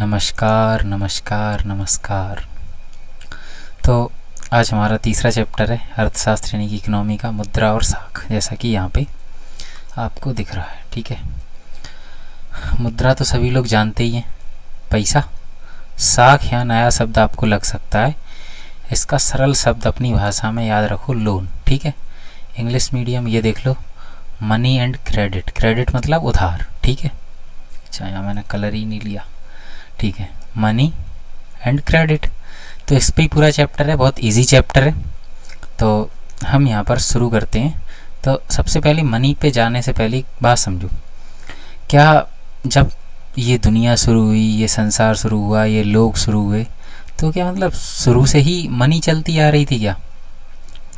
नमस्कार नमस्कार नमस्कार। तो आज हमारा तीसरा चैप्टर है अर्थशास्त्र यानी कि इकोनॉमी का मुद्रा और साख, जैसा कि यहाँ पे आपको दिख रहा है। ठीक है, मुद्रा तो सभी लोग जानते ही हैं, पैसा। साख या नया शब्द आपको लग सकता है, इसका सरल शब्द अपनी भाषा में याद रखो, लोन। ठीक है, इंग्लिश मीडियम ये देख लो, मनी एंड क्रेडिट। क्रेडिट मतलब उधार। ठीक है, अच्छा यहाँ मैंने कलर ही नहीं लिया। ठीक है, मनी एंड क्रेडिट, तो इस पे ही पूरा चैप्टर है, बहुत इजी चैप्टर है। तो हम यहाँ पर शुरू करते हैं। तो सबसे पहले मनी पे जाने से पहले एक बात समझो, क्या जब ये दुनिया शुरू हुई, ये संसार शुरू हुआ, ये लोग शुरू हुए, तो क्या मतलब शुरू से ही मनी चलती आ रही थी क्या?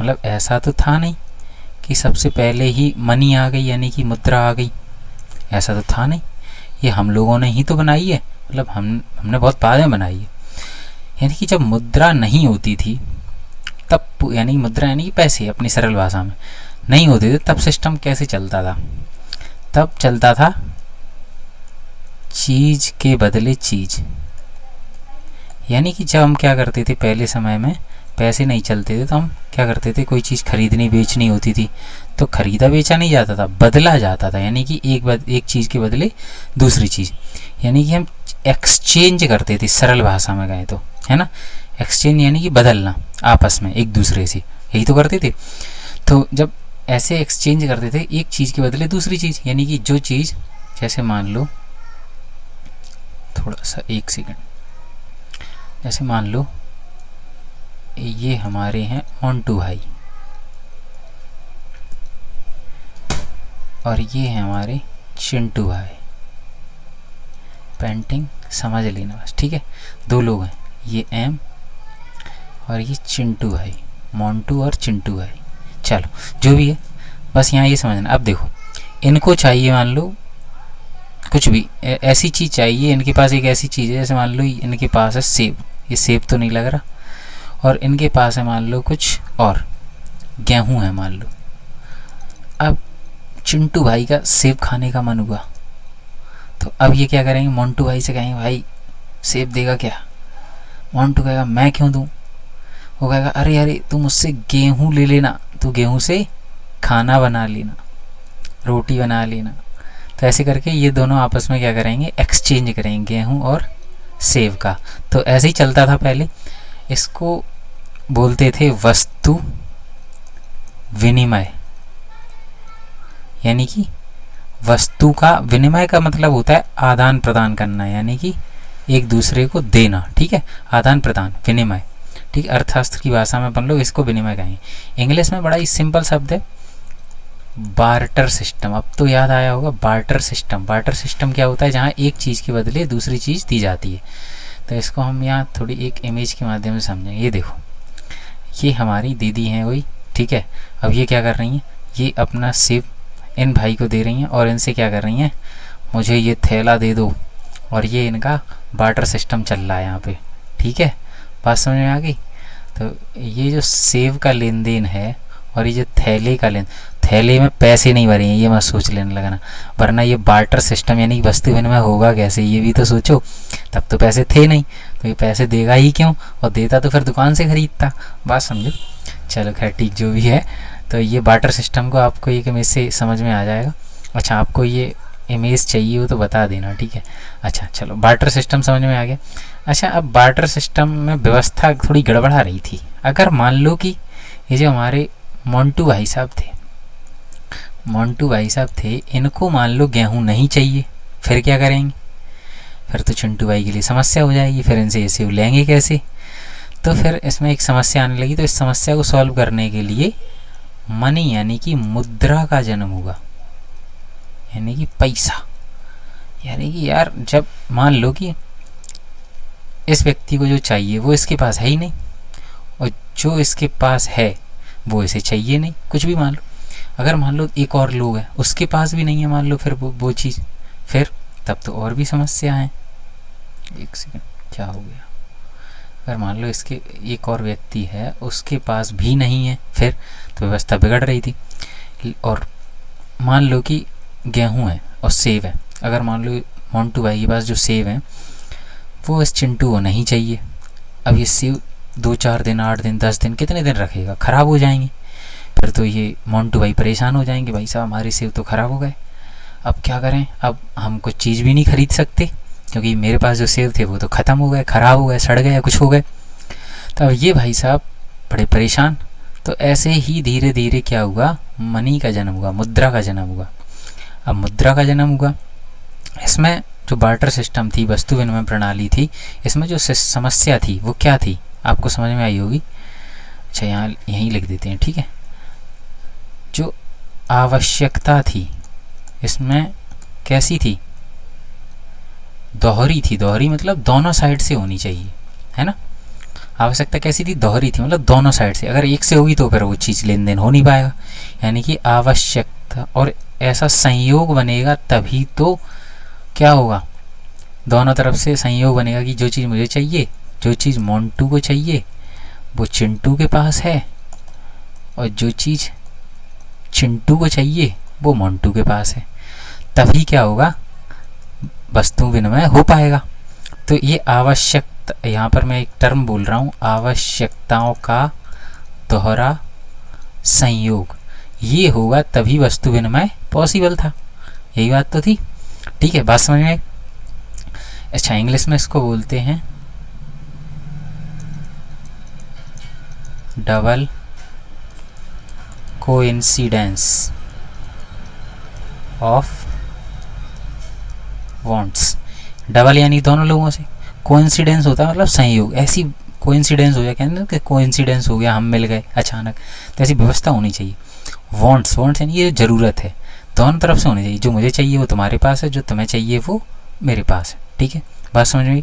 मतलब ऐसा तो था नहीं कि सबसे पहले ही मनी आ गई यानी कि मुद्रा आ गई, ऐसा तो था नहीं। ये हम लोगों ने ही तो बनाई है, मतलब हमने बहुत बाद में बनाई है। यानी कि जब मुद्रा नहीं होती थी तब, यानी मुद्रा यानी कि पैसे अपनी सरल भाषा में नहीं होते थे, तब सिस्टम कैसे चलता था? तब चलता था चीज के बदले चीज। यानी कि जब हम क्या करते थे, पहले समय में पैसे नहीं चलते थे तो हम क्या करते थे, कोई चीज़ खरीदनी बेचनी होती थी तो खरीदा बेचा नहीं जाता था, बदला जाता था। यानी कि एक चीज़ के बदले दूसरी चीज़, यानी कि हम एक्सचेंज करते थे, सरल भाषा में गए तो, है ना। एक्सचेंज यानी कि बदलना आपस में एक दूसरे से, यही तो करते थे। तो जब ऐसे एक्सचेंज करते थे, एक चीज़ के बदले दूसरी चीज़, यानी कि जो चीज़, जैसे मान लो, थोड़ा सा एक सेकंड, जैसे मान लो ये हमारे हैं मोंटू भाई और ये हैं हमारे चिंटू भाई। पेंटिंग समझ लेना बस, ठीक है। दो लोग हैं, ये एम और ये चिंटू भाई, मोंटू और चिंटू भाई। चलो जो भी है, बस यहाँ ये समझना। अब देखो, इनको चाहिए, मान लो कुछ भी ऐसी चीज़ चाहिए, इनके पास एक ऐसी चीज़ है, जैसे मान लो इनके पास है सेब, ये सेब तो नहीं लग रहा, और इनके पास है मान लो कुछ और, गेहूं है मान लो। अब चिंटू भाई का सेब खाने का मन हुआ, तो अब ये क्या करेंगे, मोंटू भाई से कहेंगे भाई सेब देगा क्या? मोंटू कहेगा मैं क्यों दूं? वो कहेगा अरे अरे तू मुझसे गेहूं ले लेना, तू गेहूं से खाना बना लेना, रोटी बना लेना। तो ऐसे करके ये दोनों आपस में क्या करेंगे, एक्सचेंज करेंगे गेहूं और सेब का। तो ऐसे ही चलता था पहले। इसको बोलते थे वस्तु विनिमय, यानी कि वस्तु का विनिमय का मतलब होता है आदान प्रदान करना, यानी कि एक दूसरे को देना। ठीक है, आदान प्रदान, विनिमय। ठीक, अर्थशास्त्र की भाषा में अपन लोग इसको विनिमय कहेंगे। इंग्लिश में बड़ा ही सिंपल शब्द है, बार्टर सिस्टम। अब तो याद आया होगा, बार्टर सिस्टम। बार्टर सिस्टम क्या होता है, जहाँ एक चीज़ के बदले दूसरी चीज़ दी जाती है। तो इसको हम यहाँ थोड़ी एक इमेज के माध्यम से समझेंगे। ये देखो, ये हमारी दीदी हैं वही, ठीक है। अब ये क्या कर रही हैं, ये अपना सेब इन भाई को दे रही हैं और इनसे क्या कर रही हैं, मुझे ये थैला दे दो। और ये इनका बार्टर सिस्टम चल रहा है यहाँ पे। ठीक है, बात समझ में आ गई। तो ये जो सेब का लेन देन है और ये जो थैले का लेन, थैले में पैसे नहीं भरे हैं, ये मत सोच लेने लगना, वरना ये बार्टर सिस्टम यानी कि वस्तु विनिमय होगा कैसे, ये भी तो सोचो। तब तो पैसे थे नहीं, तो ये पैसे देगा ही क्यों, और देता तो फिर दुकान से खरीदता। बात समझो। चलो खैर ठीक, जो भी है। तो ये बार्टर सिस्टम को आपको एक इमेज से समझ में आ जाएगा। अच्छा, आपको ये इमेज चाहिए हो तो बता देना, ठीक है। अच्छा चलो, बार्टर सिस्टम समझ में आ गया। अच्छा, अब बार्टर सिस्टम में व्यवस्था थोड़ी गड़बड़ा रही थी। अगर मान लो कि ये जो हमारे मोंटू भाई साहब थे, मोंटू भाई साहब थे, इनको मान लो गेहूं नहीं चाहिए, फिर क्या करेंगे? फिर तो चिंटू भाई के लिए समस्या हो जाएगी, फिर इनसे ये सेब लेंगे कैसे? तो फिर इसमें एक समस्या आने लगी। तो इस समस्या को सॉल्व करने के लिए मनी यानी कि मुद्रा का जन्म हुआ, यानी कि पैसा। यानी कि यार, जब मान लो कि इस व्यक्ति को जो चाहिए वो इसके पास है ही नहीं, और जो इसके पास है वो इसे चाहिए नहीं, कुछ भी मान लो। अगर मान लो एक और लोग है, उसके पास भी नहीं है मान लो फिर वो चीज़, फिर तब तो और भी समस्या है। एक सेकंड, क्या हो गया? अगर मान लो इसके एक और व्यक्ति है, उसके पास भी नहीं है, फिर तो व्यवस्था बिगड़ रही थी। और मान लो कि गेहूं है और सेब है, अगर मान लो मोंटू भाई के पास जो सेब है वो इस चिंटू को नहीं चाहिए। अब ये सेव 2-4 दिन, 8 दिन, 10 दिन, कितने दिन रखेगा, ख़राब हो जाएंगे। फिर तो ये मोंटू भाई परेशान हो जाएंगे, भाई साहब हमारे सेव तो ख़राब हो गए, अब क्या करें। अब हम कुछ चीज़ भी नहीं खरीद सकते क्योंकि मेरे पास जो सेव थे वो तो ख़त्म हो गए, ख़राब हो गए, सड़ गए या कुछ हो गए। तो अब ये भाई साहब बड़े परेशान। तो ऐसे ही धीरे धीरे क्या हुआ, मनी का जन्म हुआ, मुद्रा का जन्म हुआ। अब मुद्रा का जन्म हुआ, इसमें जो बार्टर सिस्टम थी, वस्तु विनिमय प्रणाली थी, इसमें जो समस्या थी वो क्या थी, आपको समझ में आई होगी। अच्छा, यहाँ यहीं लिख देते हैं, ठीक है। जो आवश्यकता थी इसमें कैसी थी, दोहरी थी। दोहरी मतलब दोनों साइड से होनी चाहिए, है ना। आवश्यकता कैसी थी, दोहरी थी, मतलब दोनों साइड से। अगर एक से होगी तो फिर वो चीज़ लेन देन हो नहीं पाएगा। यानी कि आवश्यकता और ऐसा संयोग बनेगा तभी तो क्या होगा, दोनों तरफ से संयोग बनेगा कि जो चीज़ मुझे चाहिए, जो चीज़ मोंटू को चाहिए वो चिंटू के पास है, और जो चीज़ चिंटू को चाहिए वो मोंटू के पास है। तभी क्या होगा, वस्तु विनिमय हो पाएगा। तो ये आवश्यकता, यहाँ पर मैं एक टर्म बोल रहा हूँ, आवश्यकताओं का दोहरा संयोग, ये होगा तभी वस्तु विनिमय पॉसिबल था। यही बात तो थी, ठीक है, बात समझ में आई। अच्छा, इंग्लिश में इसको बोलते हैं double coincidence of wants. Double यानी दोनों लोगों से, कोइंसिडेंस होता है मतलब संयोग। ऐसी कोइंसिडेंस हो जाए, कहते हैं कि कोइंसिडेंस हो गया, हम मिल गए अचानक, तो ऐसी व्यवस्था होनी चाहिए। वांट्स, वांट्स यानी ये ज़रूरत है, दोनों तरफ से होनी चाहिए। जो मुझे चाहिए वो तुम्हारे पास है, जो तुम्हें चाहिए वो मेरे पास है, ठीक है, बात समझ में।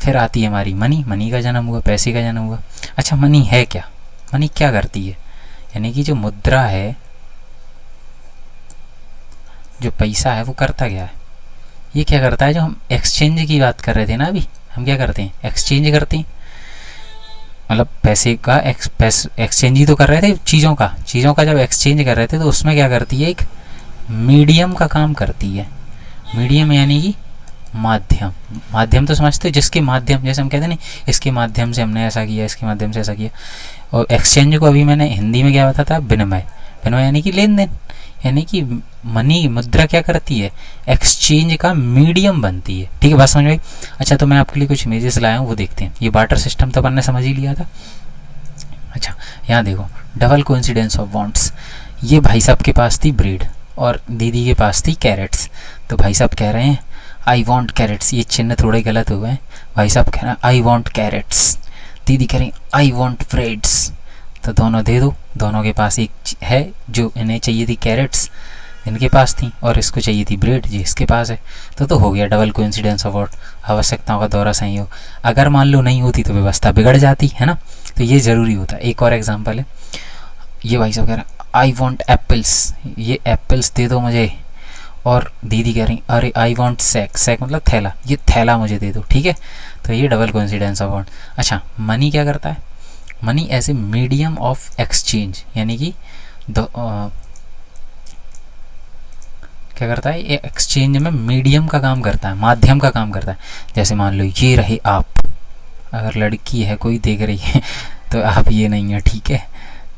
फिर आती है हमारी मनी। मनी का जन्म हुआ, पैसे का जन्म हुआ। अच्छा, मनी है क्या, मनी क्या करती है, यानी कि जो मुद्रा है, जो पैसा है, वो करता क्या है, ये क्या करता है। जो हम एक्सचेंज की बात कर रहे थे ना अभी, हम क्या करते हैं, एक्सचेंज करते हैं, मतलब पैसे का एक्सचेंज ही तो कर रहे थे, चीज़ों का जब एक्सचेंज कर रहे थे तो उसमें क्या करती है, एक मीडियम का काम करती है। मीडियम यानी कि माध्यम। माध्यम तो समझते हो, जिसके माध्यम, जैसे हम कहते हैं ना, इसके माध्यम से हमने ऐसा किया, इसके माध्यम से ऐसा किया। और एक्सचेंज को अभी मैंने हिंदी में क्या बताया था, विनिमय। विनिमय यानी कि लेन देन, यानी कि मनी, मुद्रा क्या करती है, एक्सचेंज का मीडियम बनती है, ठीक है, बात समझ में आई। अच्छा, तो मैं आपके लिए कुछ इमेजेस लाया हूँ, वो देखते हैं। ये बार्टर सिस्टम तो अपन ने समझ ही लिया था। अच्छा, यहाँ देखो, डबल कोइंसिडेंस ऑफ वांट्स। ये भाई साहब के पास थी ब्रेड और दीदी के पास थी कैरेट्स। तो भाई साहब कह रहे हैं आई वॉन्ट कैरेट्स, ये चिन्ह थोड़े गलत हुए हैं। भाई साहब कह रहे हैं आई वॉन्ट कैरेट्स, दीदी कह रही हैं आई वॉन्ट ब्रेड्स। तो दोनों दे दो, दोनों के पास एक है, जो इन्हें चाहिए थी कैरेट्स, इनके पास थी, और इसको चाहिए थी ब्रेड, जी इसके पास है। तो हो गया डबल कोइंसिडेंस ऑफ व्हाट, आवश्यकताओं का दोहरा संयोग। अगर मान लो नहीं होती तो व्यवस्था बिगड़ जाती है ना, तो ये ज़रूरी होता है। एक और एग्जांपल है, ये भाई साहब कह रहे हैं आई वॉन्ट एप्पल्स, ये एप्पल्स दे दो मुझे, और दीदी कह रही अरे आई वॉन्ट सैक, सैक मतलब थैला, ये थैला मुझे दे दो, ठीक है। तो ये डबल कोइंसिडेंस ऑफ व्हाट। अच्छा, मनी क्या करता है, money as a medium of exchange, यानी कि क्या करता है, ये एक्सचेंज में मीडियम का काम करता है, माध्यम का काम करता है। जैसे मान लो ये रहे आप, अगर लड़की है कोई देख रही है तो आप ये नहीं है, ठीक है,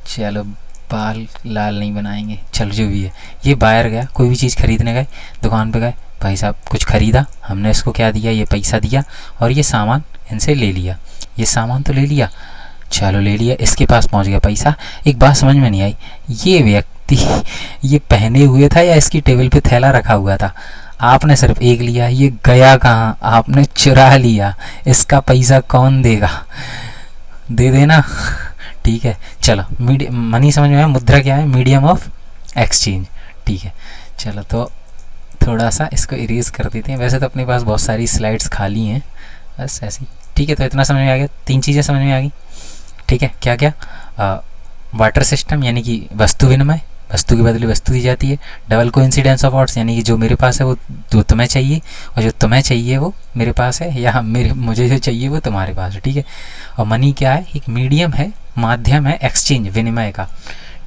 चलो बाल लाल नहीं बनाएंगे, चलो जो भी है। ये बाहर गया, कोई भी चीज़ खरीदने गए, दुकान पे गए, भाई साहब कुछ खरीदा, हमने इसको क्या दिया, ये पैसा दिया, और ये सामान इनसे ले लिया। ये सामान तो ले लिया, चलो ले लिया, इसके पास पहुंच गया पैसा। एक बात समझ में नहीं आई, ये व्यक्ति ये पहने हुए था या इसकी टेबल पे थैला रखा हुआ था। आपने सिर्फ एक लिया, ये गया कहाँ, आपने चुरा लिया, इसका पैसा कौन देगा, दे देना, ठीक है। चलो मनी समझ में आया, मुद्रा क्या है, मीडियम ऑफ एक्सचेंज, ठीक है। चलो तो थोड़ा सा इसको इरेज कर देते हैं, वैसे तो अपने पास बहुत सारी स्लाइड्स खाली हैं, बस ऐसी, ठीक है। तो इतना समझ में आ गया, 3 चीज़ें समझ में आ गई, ठीक है। क्या क्या, वाटर सिस्टम यानी कि वस्तु विनिमय, वस्तु के बदले वस्तु दी जाती है। डबल कोइंसिडेंस ऑफ व्हाट्स यानी कि जो मेरे पास है वो जो तुम्हें चाहिए, और जो तुम्हें चाहिए वो मेरे पास है, या मुझे जो चाहिए वो तुम्हारे पास है, ठीक है। और मनी क्या है, एक मीडियम है, माध्यम है एक्सचेंज, विनिमय का,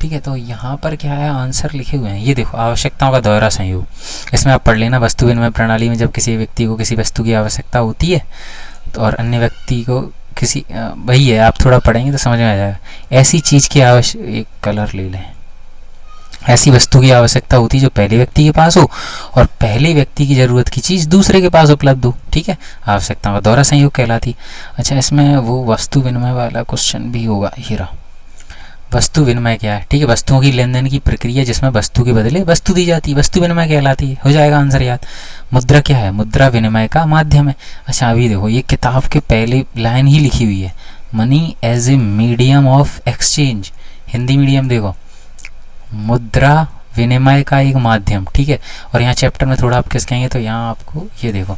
ठीक है। तो यहाँ पर क्या है, आंसर लिखे हुए हैं, ये देखो, आवश्यकताओं का दोहरा संयोग। इसमें आप पढ़ लेना, वस्तु विनिमय प्रणाली में जब किसी व्यक्ति को किसी वस्तु की आवश्यकता होती है तो और अन्य व्यक्ति को किसी वही है, आप थोड़ा पढ़ेंगे तो समझ में आ जाएगा। ऐसी चीज़ की आवश्यक, एक कलर ले लें, ऐसी वस्तु की आवश्यकता होती है जो पहले व्यक्ति के पास हो और पहले व्यक्ति की ज़रूरत की चीज़ दूसरे के पास उपलब्ध हो, ठीक है, आवश्यकताओं का दोहरा संयोग कहलाती। अच्छा, इसमें वो वस्तु विनिमय वाला क्वेश्चन भी होगा, हीरा। वस्तु विनिमय क्या है? ठीक है, वस्तुओं की लेन देन की प्रक्रिया जिसमें वस्तु के बदले वस्तु दी जाती है, वस्तु विनिमय कहलाती है। हो जाएगा आंसर याद। मुद्रा क्या है? मुद्रा विनिमय का माध्यम है। अच्छा, अभी देखो ये किताब के पहले लाइन ही लिखी हुई है, money as a medium of exchange. Hindi medium देखो, मुद्रा विनिमय का एक माध्यम, ठीक है। और यहाँ चैप्टर में थोड़ा आप किस कहेंगे तो यहाँ आपको ये देखो,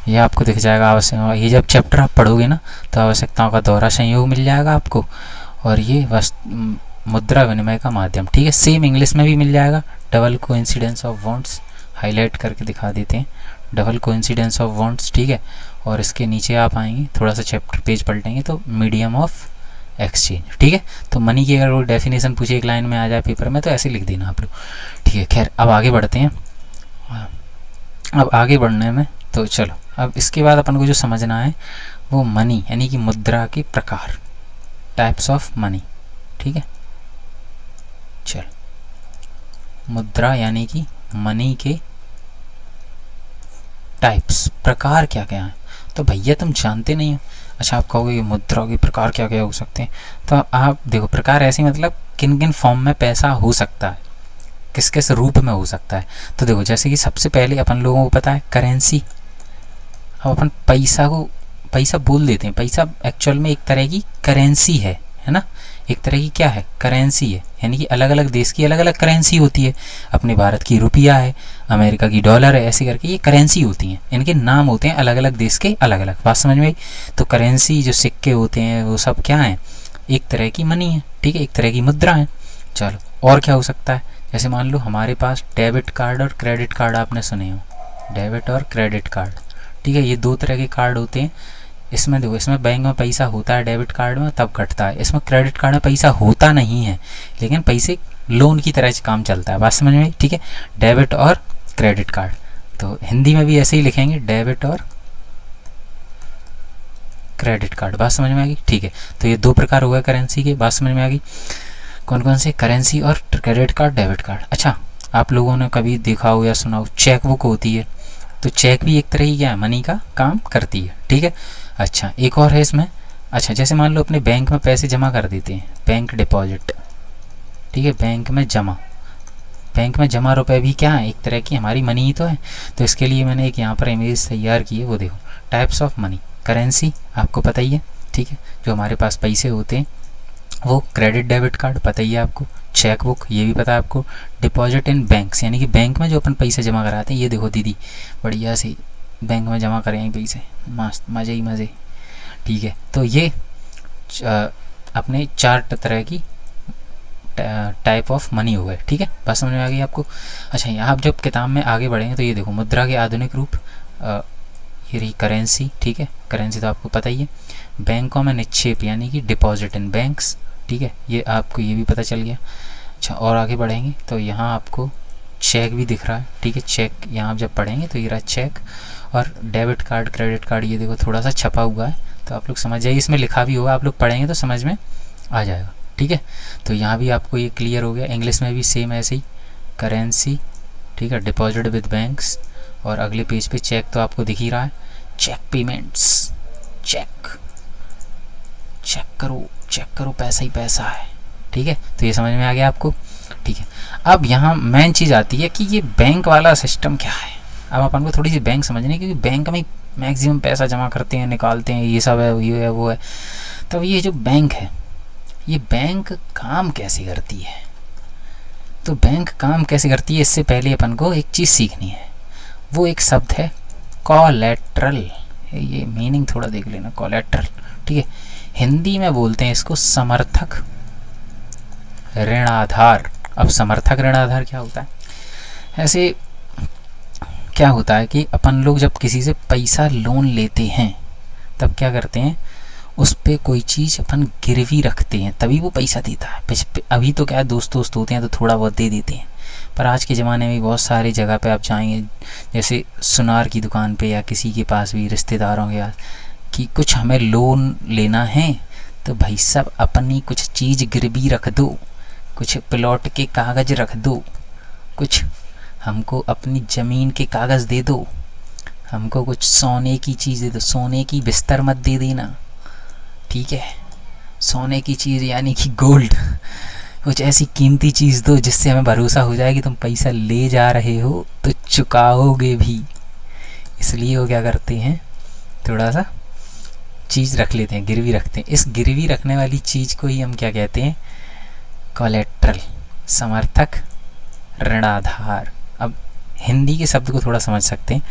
ये आपको दिख जाएगा आवश्यक, ये जब चैप्टर आप पढ़ोगे ना तो आवश्यकताओं का दोहरा संयोग मिल जाएगा आपको, और ये मुद्रा विनिमय का माध्यम, ठीक है। सेम इंग्लिश में भी मिल जाएगा, double coincidence of wants, highlight करके दिखा देते हैं, डबल कोइंसिडेंस ऑफ वांट्स, ठीक है। और इसके नीचे आप आएंगे, थोड़ा सा चैप्टर पेज पलटेंगे तो मीडियम ऑफ एक्सचेंज, ठीक है। तो मनी की अगर वो डेफिनेशन पूछे एक लाइन में आ जाए पेपर में तो ऐसे लिख देना आप लोग, ठीक है। खैर अब आगे बढ़ते हैं। अब आगे बढ़ने में तो चलो, अब इसके बाद अपन को जो समझना है वो मनी यानी कि मुद्रा के प्रकार, टाइप्स ऑफ मनी, ठीक है। चलो, मुद्रा यानी कि मनी के टाइप्स, प्रकार क्या क्या हैं। तो भैया तुम जानते नहीं हो। अच्छा, आप कहोगे मुद्रा के प्रकार क्या क्या हो सकते हैं, तो आप देखो प्रकार ऐसे मतलब किन किन फॉर्म में पैसा हो सकता है, किस किस रूप में हो सकता है। तो देखो जैसे कि सबसे पहले अपन लोगों को पता है करेंसी। अब अपन पैसा बोल देते हैं, पैसा एक्चुअल में एक तरह की करेंसी है ना, एक तरह की क्या है, करेंसी है। यानी कि अलग अलग देश की अलग अलग करेंसी होती है, अपने भारत की रुपया है, अमेरिका की डॉलर है, ऐसे करके ये करेंसी होती हैं, इनके नाम होते हैं अलग अलग देश के अलग अलग। बात समझ में आई? तो करेंसी जो सिक्के होते हैं वो सब क्या हैं, एक तरह की मनी है, ठीक है, एक तरह की मुद्रा है। चलो, और क्या हो सकता है, जैसे मान लो हमारे पास डेबिट कार्ड और क्रेडिट कार्ड आपने सुने हो, डेबिट और क्रेडिट कार्ड, ठीक है, ये दो तरह के कार्ड होते हैं। इसमें देखो, इसमें बैंक में पैसा होता है डेबिट कार्ड में, तब कटता है। इसमें क्रेडिट कार्ड में पैसा होता नहीं है, लेकिन पैसे लोन की तरह से काम चलता है। बात समझ में आई? ठीक है, डेबिट और क्रेडिट कार्ड। तो हिंदी में भी ऐसे ही लिखेंगे, डेबिट और क्रेडिट कार्ड। बात समझ में आ गई? ठीक है, तो ये दो प्रकार हो गए करेंसी के। बात समझ में आ गई? कौन कौन से? करेंसी और क्रेडिट कार्ड, डेबिट कार्ड। अच्छा, आप लोगों ने कभी देखा हो या सुना हो चेक बुक होती है, तो चेक भी एक तरह की क्या है, मनी का काम करती है, ठीक है। अच्छा, एक और है इसमें। अच्छा, जैसे मान लो अपने बैंक में पैसे जमा कर देते हैं, बैंक डिपॉजिट, ठीक है, बैंक में जमा रुपए भी क्या है, एक तरह की हमारी मनी ही तो है। तो इसके लिए मैंने एक यहाँ पर इमेज तैयार की है, वो देखो, टाइप्स ऑफ मनी। करेंसी आपको पता ही है, ठीक है, जो हमारे पास पैसे होते हैं वो। क्रेडिट डेबिट कार्ड पता ही है आपको, चेक बुक ये भी पता है आपको। डिपॉजिट इन बैंक्स यानी कि बैंक में जो अपन पैसे जमा कराते हैं, ये देखो दीदी बढ़िया से बैंक में जमा करें पैसे, मस्त मज़े ही मज़े, ठीक है। तो ये अपने चार तरह की टाइप ऑफ मनी हो गए, ठीक है। बात समझ में आ गई आपको? अच्छा, यहाँ आप जब किताब में आगे बढ़ेंगे तो ये देखो, मुद्रा के आधुनिक रूप, ये रही करेंसी, ठीक है, करेंसी तो आपको पता ही है। बैंकों में निक्षेप यानी कि डिपॉजिट इन बैंक्स, ठीक है, ये आपको ये भी पता चल गया। अच्छा, और आगे बढ़ेंगे तो यहाँ आपको चेक भी दिख रहा है, ठीक है, चेक यहाँ आप जब पढ़ेंगे तो ये रहा चेक। और डेबिट कार्ड, क्रेडिट कार्ड, ये देखो थोड़ा सा छपा हुआ है, तो आप लोग समझ जाइए, इसमें लिखा भी होगा, आप लोग पढ़ेंगे तो समझ में आ जाएगा, ठीक है। तो यहाँ भी आपको ये क्लियर हो गया। इंग्लिश में भी सेम ऐसे ही, करेंसी, ठीक है, डिपॉजिट विद बैंक्स, और अगले पेज पे चेक तो आपको दिख ही रहा है, चेक पेमेंट्स, चेक करो पैसा ही पैसा है, ठीक है। तो ये समझ में आ गया आपको, ठीक है। अब यहाँ मेन चीज़ आती है कि ये बैंक वाला सिस्टम क्या है। अब अपन को थोड़ी सी बैंक समझनी, क्योंकि बैंक में मैक्सिमम पैसा जमा करते हैं, निकालते हैं, ये सब है, ये है, वो है। तब ये जो बैंक है, ये बैंक काम कैसे करती है? तो बैंक काम कैसे करती है, इससे पहले अपन को एक चीज़ सीखनी है। वो एक शब्द है कोलैटरल। ये मीनिंग थोड़ा देख लेना, कोलैटरल, ठीक है। हिंदी में बोलते हैं इसको समर्थक ऋणाधार। अब समर्थक ऋणाधार क्या होता है? ऐसे क्या होता है कि अपन लोग जब किसी से पैसा लोन लेते हैं तब क्या करते हैं, उस पर कोई चीज़ अपन गिरवी रखते हैं, तभी वो पैसा देता है। अभी तो क्या है, दोस्त होते हैं तो थोड़ा बहुत दे देते हैं, पर आज के ज़माने में बहुत सारी जगह पे आप जाएंगे, जैसे सुनार की दुकान पे या किसी के पास भी, रिश्तेदारों के पास, कि कुछ हमें लोन लेना है तो भाई साहब अपनी कुछ चीज़ गिरवी रख दो, कुछ प्लॉट के कागज़ रख दो, कुछ हमको अपनी ज़मीन के कागज़ दे दो, हमको कुछ सोने की चीज़ दे दो। सोने की बिस्तर मत दे देना, ठीक है, सोने की चीज़ यानी कि गोल्ड, कुछ ऐसी कीमती चीज़ दो जिससे हमें भरोसा हो जाए कि तुम पैसा ले जा रहे हो तो चुकाओगे भी। इसलिए वो क्या करते हैं, थोड़ा सा चीज़ रख लेते हैं, गिरवी रखते हैं। इस गिरवी रखने वाली चीज़ को ही हम क्या कहते हैं, कोलेट्रल, समर्थक ऋणाधार। अब हिंदी के शब्द को थोड़ा समझ सकते हैं।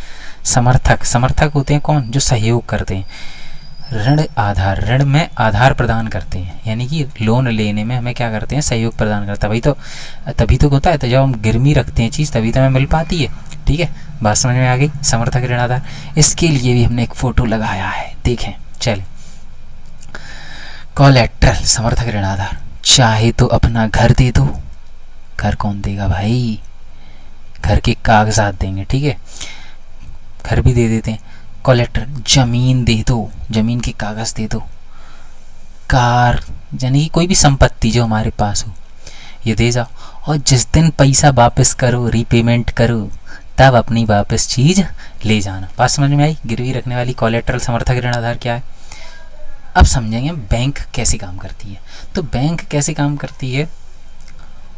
समर्थक, समर्थक होते हैं कौन, जो सहयोग करते हैं। ऋण आधार, ऋण में आधार प्रदान करते हैं, यानी कि लोन लेने में हमें क्या करते हैं, सहयोग प्रदान करता है। तभी तो होता है, तो जब हम गिरवी रखते हैं चीज़ तभी तो हमें मिल पाती है। ठीक है, बात समझ में आ गई। समर्थक ऋण आधार, इसके लिए भी हमने एक फ़ोटो लगाया है, देखें। चलें, कोलेट्रल, समर्थक ऋण आधार। चाहे तो अपना घर दे दो, घर कौन देगा भाई, घर के कागजात देंगे, ठीक है, घर भी दे देते हैं। कोलेट्रल, ज़मीन दे दो, ज़मीन के कागज़ दे दो। कार, यानी कि कोई भी संपत्ति जो हमारे पास हो, ये दे जाओ। और जिस दिन पैसा वापस करो, रीपेमेंट करो, तब अपनी वापस चीज़ ले जाना। बात समझ में आई। गिरवी रखने वाली कोलेट्रल समर्थक ऋण आधार क्या है। अब समझेंगे बैंक कैसे काम करती है। तो बैंक कैसे काम करती है,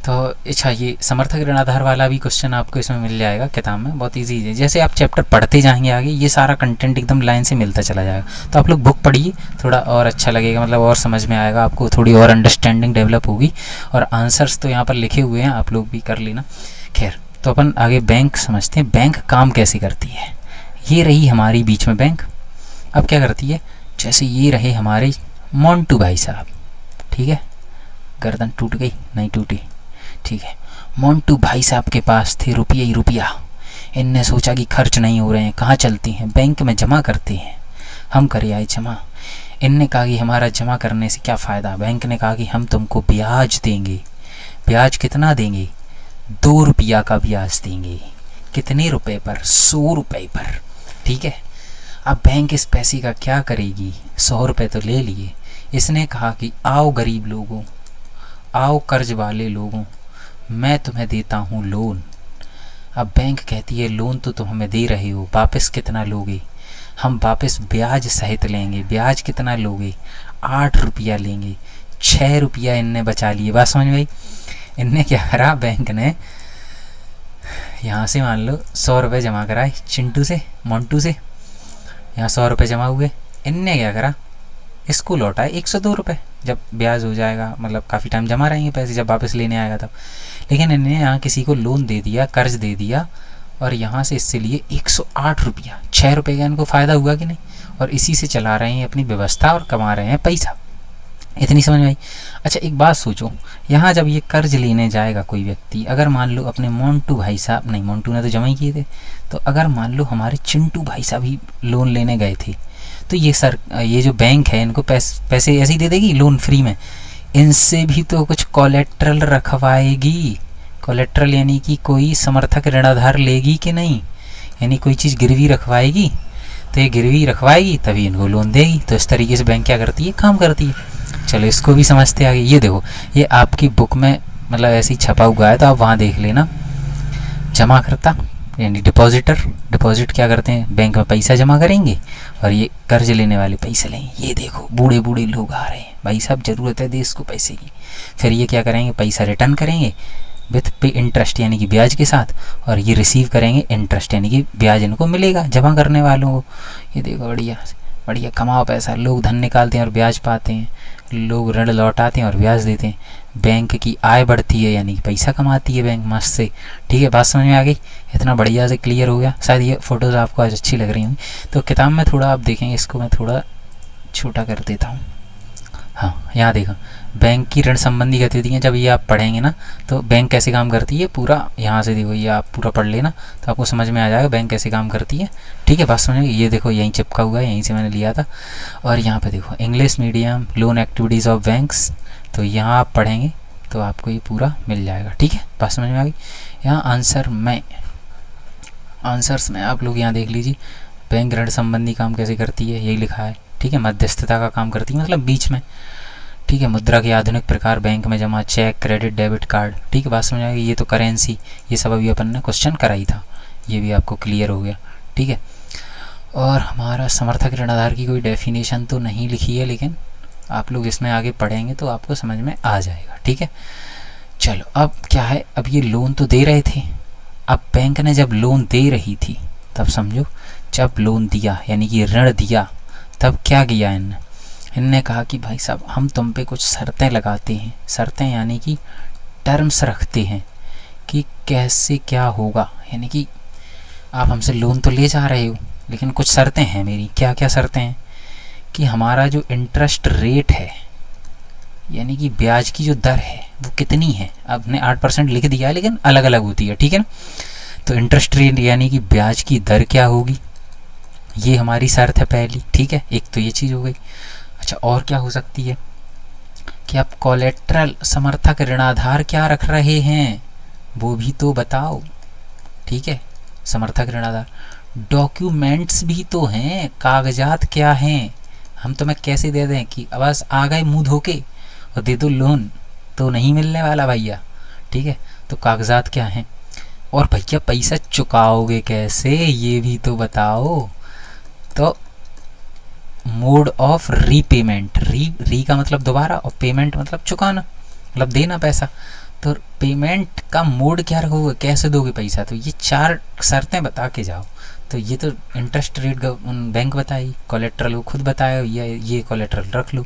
तो अच्छा, ये समर्थक ऋण आधार वाला भी क्वेश्चन आपको इसमें मिल जाएगा किताब में, बहुत इजी है। जैसे आप चैप्टर पढ़ते जाएंगे आगे, ये सारा कंटेंट एकदम लाइन से मिलता चला जाएगा। तो आप लोग बुक पढ़िए, थोड़ा और अच्छा लगेगा, मतलब और समझ में आएगा आपको, थोड़ी और अंडरस्टैंडिंग डेवलप होगी। और आंसर्स तो यहाँ पर लिखे हुए हैं, आप लोग भी कर लेना। खैर, तो अपन आगे बैंक समझते हैं, बैंक काम कैसे करती है। ये रही हमारी बीच में बैंक। अब क्या करती है, जैसे ये रहे हमारे मोंटू भाई साहब, ठीक है, गर्दन टूट गई, नहीं टूटी, ठीक है। मोंटू भाई साहब के पास थे रुपया ही रुपया। इनने सोचा कि खर्च नहीं हो रहे हैं, कहाँ चलते हैं, बैंक में जमा करते हैं। हम करे आए जमा। इनने कहा कि हमारा जमा करने से क्या फ़ायदा। बैंक ने कहा कि हम तुमको ब्याज देंगे। ब्याज कितना देंगे, 2 रुपया का ब्याज देंगे। कितने रुपए पर, 100 रुपये पर, ठीक है। अब बैंक इस पैसे का क्या करेगी, 100 रुपये तो ले लिए। इसने कहा कि आओ गरीब लोगों, आओ कर्ज वाले लोगों, मैं तुम्हें देता हूँ लोन। अब बैंक कहती है लोन तो तुम हमें दे रहे हो, वापस कितना लोगे। हम वापस ब्याज सहित लेंगे। ब्याज कितना लोगे, 8 रुपया लेंगे। 6 रुपया इनने बचा लिए। बात समझ में आई। इनने क्या करा, बैंक ने यहाँ से मान लो 100 रुपये जमा कराए चिंटू से, मोंटू से, यहाँ 100 रुपये जमा हुए। इनने क्या करा, इसको लौटाए 102 रुपये, जब ब्याज हो जाएगा, मतलब काफ़ी टाइम जमा रहेंगे पैसे, जब वापस लेने आएगा तब। लेकिन इन्हें यहाँ किसी को लोन दे दिया, कर्ज दे दिया, और यहाँ से इससे लिए 108 रुपया। 6 रुपये का इनको फ़ायदा हुआ कि नहीं, और इसी से चला रहे हैं अपनी व्यवस्था और कमा रहे हैं पैसा। इतनी समझ में आई। अच्छा, एक बात सोचो, यहाँ जब ये कर्ज लेने जाएगा कोई व्यक्ति, अगर मान लो अपने मोंटू भाई साहब, नहीं मोंटू ने तो जमा ही किए थे, तो अगर मान लो हमारे चिंटू भाई साहब ही लोन लेने गए थे, तो ये जो बैंक है इनको पैसे ऐसे ही दे देगी लोन फ्री में। इनसे भी तो कुछ कोलेट्रल रखवाएगी। कोलेट्रल यानी कि कोई समर्थक ऋणाधार लेगी कि नहीं, यानी कोई चीज़ गिरवी रखवाएगी, तो ये गिरवी रखवाएगी तभी इनको लोन देगी। तो इस तरीके से बैंक क्या करती है, काम करती है। चलो इसको भी समझते आगे। ये देखो, ये आपकी बुक में मतलब ऐसे ही छपा हुआ है, तो आप वहाँ देख लेना। जमा करता यानी डिपॉजिटर, डिपॉजिट क्या करते हैं, बैंक में पैसा जमा करेंगे, और ये कर्ज लेने वाले पैसे लेंगे। ये देखो बूढ़े बूढ़े लोग आ रहे हैं, भाई साहब ज़रूरत है देश को पैसे की। फिर ये क्या करेंगे, पैसा रिटर्न करेंगे विथ पे इंटरेस्ट यानी कि ब्याज के साथ, और ये रिसीव करेंगे इंटरेस्ट यानी कि ब्याज इनको मिलेगा जमा करने वालों को। ये देखो बढ़िया बढ़िया कमाओ पैसा। लोग धन निकालते हैं और ब्याज पाते हैं, लोग ऋण लौटाते हैं और ब्याज देते हैं। बैंक की आय बढ़ती है यानी कि पैसा कमाती है बैंक मस्त से। ठीक है, बात समझ में आ गई। इतना बढ़िया से क्लियर हो गया। शायद ये फ़ोटोज़ आपको आज अच्छी लग रही होंगी। तो किताब में थोड़ा आप देखेंगे, इसको मैं थोड़ा छोटा कर देता हूँ। हाँ, यहाँ देखो, बैंक की ऋण संबंधी गतिविधियाँ जब ये आप पढ़ेंगे ना, तो बैंक कैसे काम करती है पूरा यहाँ से देखो, ये आप पूरा पढ़ लेना तो आपको समझ में आ जाएगा बैंक कैसे काम करती है। ठीक है, बात समझ में। ये देखो यहीं चिपका हुआ है, यहीं से मैंने लिया था। और यहाँ पे देखो English medium loan activities of banks, तो यहाँ आप पढ़ेंगे तो आपको ये पूरा मिल जाएगा। ठीक है, बात समझ में आ गई। यहाँ आंसर्स में आप लोग यहाँ देख लीजिए, बैंक ऋण संबंधी काम कैसे करती है, यही लिखा है। ठीक है, मध्यस्थता का काम करती है, मतलब बीच में। ठीक है, मुद्रा के आधुनिक प्रकार, बैंक में जमा, चेक, क्रेडिट, डेबिट कार्ड। ठीक है, बात समझ आ गई। ये तो करेंसी, ये सब अभी अपन ने क्वेश्चन कराई था, ये भी आपको क्लियर हो गया। ठीक है, और हमारा समर्थक ऋणाधार की कोई डेफिनेशन तो नहीं लिखी है, लेकिन आप लोग इसमें आगे पढ़ेंगे तो आपको समझ में आ जाएगा। ठीक है, चलो अब क्या है, अब ये लोन तो दे रहे थे, अब बैंक ने जब लोन दे रही थी तब समझो, जब लोन दिया यानी कि ऋण दिया, तब क्या किया इनने कहा कि भाई साहब हम तुम पे कुछ शर्तें लगाते हैं। शर्तें यानी कि टर्म्स रखते हैं कि कैसे क्या होगा, यानी कि आप हमसे लोन तो ले जा रहे हो लेकिन कुछ शर्तें हैं मेरी। क्या क्या शर्तें हैं कि हमारा जो इंटरेस्ट रेट है यानी कि ब्याज की जो दर है वो कितनी है। आपने 8% लिख दिया है लेकिन अलग अलग होती है, ठीक है ना। तो इंटरेस्ट रेट यानी कि ब्याज की दर क्या होगी, ये हमारी शर्त है पहली। ठीक है, एक तो ये चीज़ हो गई। अच्छा, और क्या हो सकती है कि आप कोलेट्रल समर्थक ऋणाधार क्या रख रहे हैं वो भी तो बताओ। ठीक है, समर्थक ऋणाधार डॉक्यूमेंट्स भी तो हैं, कागजात क्या हैं। हम तुम्हें कैसे दे दें कि बस आ गए मुँह धोके और दे दो लोन, तो नहीं मिलने वाला भैया। ठीक है, तो कागजात क्या हैं, और भैया पैसा चुकाओगे कैसे ये भी तो बताओ। तो मोड ऑफ रीपेमेंट, री का मतलब दोबारा और पेमेंट मतलब चुकाना, मतलब देना पैसा। तो पेमेंट का मोड क्या रखोगे, कैसे दोगे पैसा, तो ये 4 शर्तें बता के जाओ। तो ये तो इंटरेस्ट रेट बैंक बताई, कोलेट्रल वो खुद बताया, ये कोलेट्रल रख लो,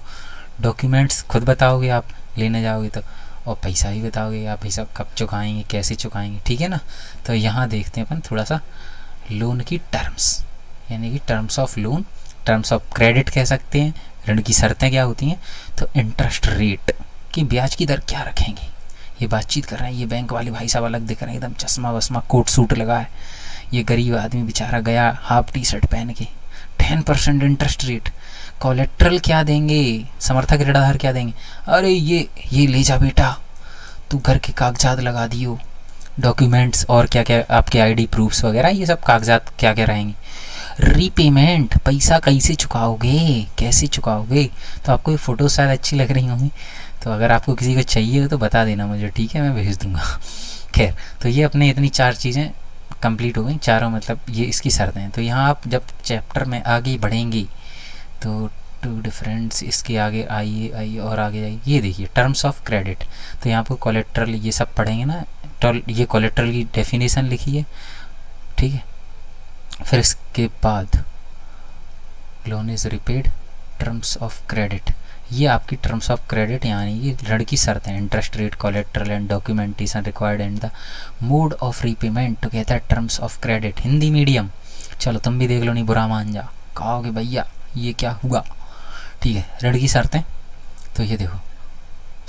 डॉक्यूमेंट्स खुद बताओगे आप लेने जाओगे तो, और पैसा भी बताओगे आप पैसा कब चुकाएंगे कैसे चुकाएंगे। ठीक है ना। तो यहाँ देखते हैं अपन थोड़ा सा लोन की टर्म्स, यानी कि terms of loan, terms of credit कह सकते हैं। ऋण की शर्तें क्या होती हैं, तो इंटरेस्ट रेट की ब्याज की दर क्या रखेंगे, ये बातचीत कर रहे हैं। ये बैंक वाले भाई साहब अलग दिख रहे हैं, एकदम चश्मा वश्मा कोट सूट लगा है। ये गरीब आदमी बेचारा गया हाफ टी शर्ट पहन के। 10% इंटरेस्ट रेट, कोलेट्रल क्या देंगे, समर्थक ऋणाधार क्या देंगे, अरे ये ले जा बेटा, तू घर के कागजात लगा दियो, डॉक्यूमेंट्स और क्या क्या आपके आईडी प्रूफ्स वगैरह, ये सब कागजात क्या क्या रहेंगे। रीपेमेंट, पैसा कैसे चुकाओगे, कैसे चुकाओगे। तो आपको ये फ़ोटो शायद अच्छी लग रही होंगी, तो अगर आपको किसी को चाहिए हो तो बता देना मुझे, ठीक है, मैं भेज दूंगा। खैर, तो ये अपने इतनी 4 चीज़ें कंप्लीट हो गई, चारों मतलब ये इसकी शर्तें हैं। तो यहाँ आप जब चैप्टर में आगे बढ़ेंगे तो टू डिफरेंस इसके आगे आइए और आगे जाइए, ये देखिए टर्म्स ऑफ क्रेडिट। तो यहाँ पर कोलेट्रल ये सब पढ़ेंगे ना, ये कोलेट्रल की डेफिनेशन लिखी है। ठीक है, फिर इसके बाद loan is repaid, terms of credit, ये आपकी टर्म्स ऑफ क्रेडिट यानी ये ऋण की शर्तें, interest rate, collateral and documentation required and the mode of repayment तो कहता है terms of credit. Hindi medium, चलो तुम भी देख लो, नहीं बुरा मान जा, कहोगे भैया ये क्या हुआ। ठीक है, ऋण की शर्तें, तो ये देखो,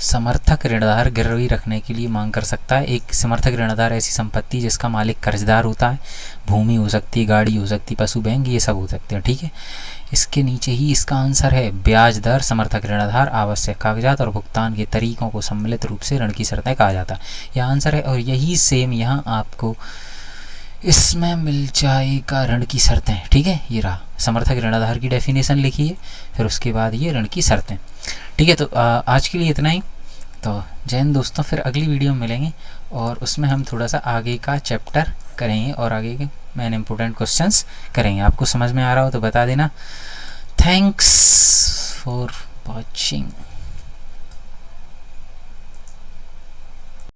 समर्थक ऋणदार गिरवी रखने के लिए मांग कर सकता है। एक समर्थक ऋणदार ऐसी संपत्ति जिसका मालिक कर्जदार होता है, भूमि हो सकती है, गाड़ी हो सकती है, पशु, बैंक, ये सब हो सकते हैं। ठीक है, इसके नीचे ही इसका आंसर है ब्याज दर, समर्थक ऋणदार, आवश्यक कागजात और भुगतान के तरीकों को सम्मिलित रूप से ऋण की शर्तें कहा जाता है। यह आंसर है और यही सेम यहाँ आपको इसमें मिल जाएगा, ऋण की शर्तें। ठीक है, ये रहा समर्थक ऋणाधार की डेफिनेशन लिखी है, फिर उसके बाद ये ऋण की शर्तें। ठीक है, तो आज के लिए इतना ही। तो जय हिंद दोस्तों, फिर अगली वीडियो में मिलेंगे और उसमें हम थोड़ा सा आगे का चैप्टर करेंगे और आगे के मेन इंपॉर्टेंट क्वेश्चंस करेंगे। आपको समझ में आ रहा हो तो बता देना। Thanks for watching.